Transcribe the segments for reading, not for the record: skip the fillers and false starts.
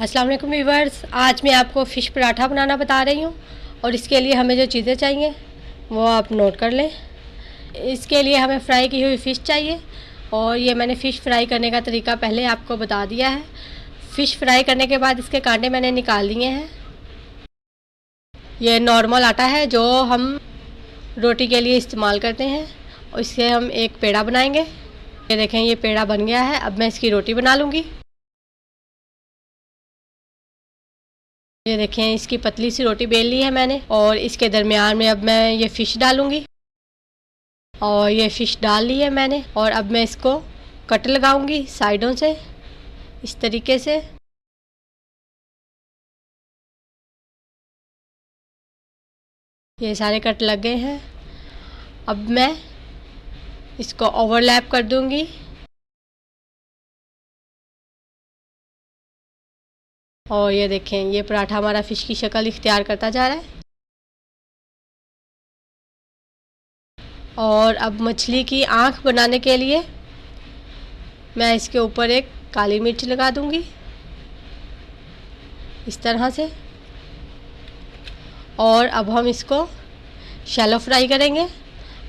अस्सलाम वालेकुम व्यूअर्स, आज मैं आपको फ़िश पराठा बनाना बता रही हूँ और इसके लिए हमें जो चीज़ें चाहिए वो आप नोट कर लें। इसके लिए हमें फ्राई की हुई फ़िश चाहिए और ये मैंने फ़िश फ्राई करने का तरीका पहले आपको बता दिया है। फ़िश फ्राई करने के बाद इसके कांटे मैंने निकाल लिए हैं। ये नॉर्मल आटा है जो हम रोटी के लिए इस्तेमाल करते हैं और इससे हम एक पेड़ा बनाएंगे। ये देखें, ये पेड़ा बन गया है। अब मैं इसकी रोटी बना लूँगी। ये देखें, इसकी पतली सी रोटी बेल ली है मैंने और इसके दरमियान में अब मैं ये फ़िश डालूँगी और ये फ़िश डाल ली है मैंने और अब मैं इसको कट लगाऊँगी साइडों से इस तरीके से। ये सारे कट लग गए हैं। अब मैं इसको ओवरलैप कर दूँगी और ये देखें, ये पराठा हमारा फ़िश की शक्ल इख्तियार करता जा रहा है। और अब मछली की आँख बनाने के लिए मैं इसके ऊपर एक काली मिर्च लगा दूँगी इस तरह से। और अब हम इसको शैलो फ्राई करेंगे।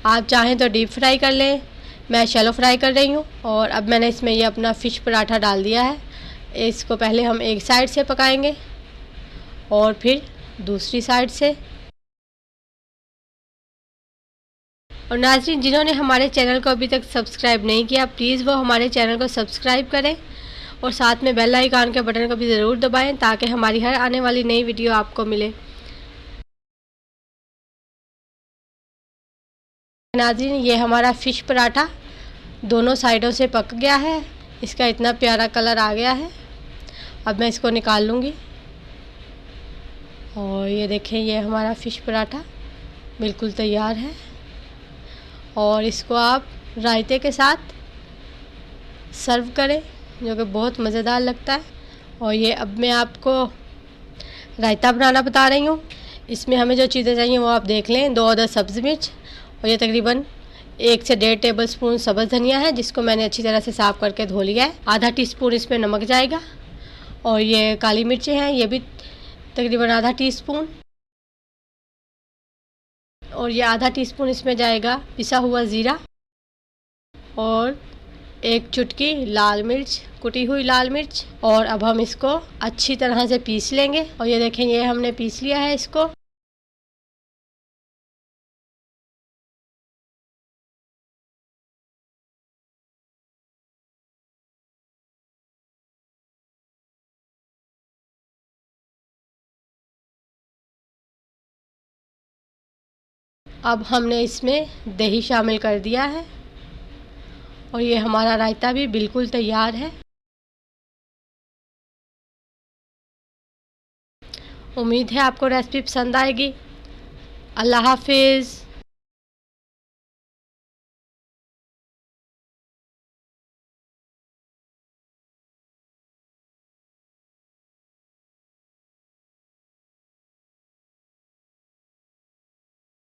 आप चाहें तो डीप फ्राई कर लें, मैं शैलो फ्राई कर रही हूँ। और अब मैंने इसमें ये अपना फ़िश पराठा डाल दिया है। इसको पहले हम एक साइड से पकाएंगे और फिर दूसरी साइड से। और नाज़रीन, जिन्होंने हमारे चैनल को अभी तक सब्सक्राइब नहीं किया, प्लीज़ वो हमारे चैनल को सब्सक्राइब करें और साथ में बेल आइकन के बटन को भी ज़रूर दबाएं ताकि हमारी हर आने वाली नई वीडियो आपको मिले। नाज़रीन, ये हमारा फ़िश पराठा दोनों साइडों से पक गया है। इसका इतना प्यारा कलर आ गया है। अब मैं इसको निकाल लूँगी और ये देखें, ये हमारा फ़िश पराठा बिल्कुल तैयार है। और इसको आप रायते के साथ सर्व करें जो कि बहुत मज़ेदार लगता है। और ये अब मैं आपको रायता बनाना बता रही हूँ। इसमें हमें जो चीज़ें चाहिए वो आप देख लें। 2 अदद सब्ज़ मिर्च और ये तकरीबन 1 से 1.5 टेबल स्पून सब्ज़ धनिया है जिसको मैंने अच्छी तरह से साफ़ करके धो लिया है। आधा टीस्पून इसमें नमक जाएगा और ये काली मिर्चें हैं, ये भी तकरीबन आधा टीस्पून। और ये आधा टीस्पून इसमें जाएगा पिसा हुआ ज़ीरा और 1 चुटकी लाल मिर्च, कुटी हुई लाल मिर्च। और अब हम इसको अच्छी तरह से पीस लेंगे और ये देखें, ये हमने पीस लिया है इसको। अब हमने इसमें दही शामिल कर दिया है और ये हमारा रायता भी बिल्कुल तैयार है। उम्मीद है आपको रेसिपी पसंद आएगी। अल्लाह हाफिज़।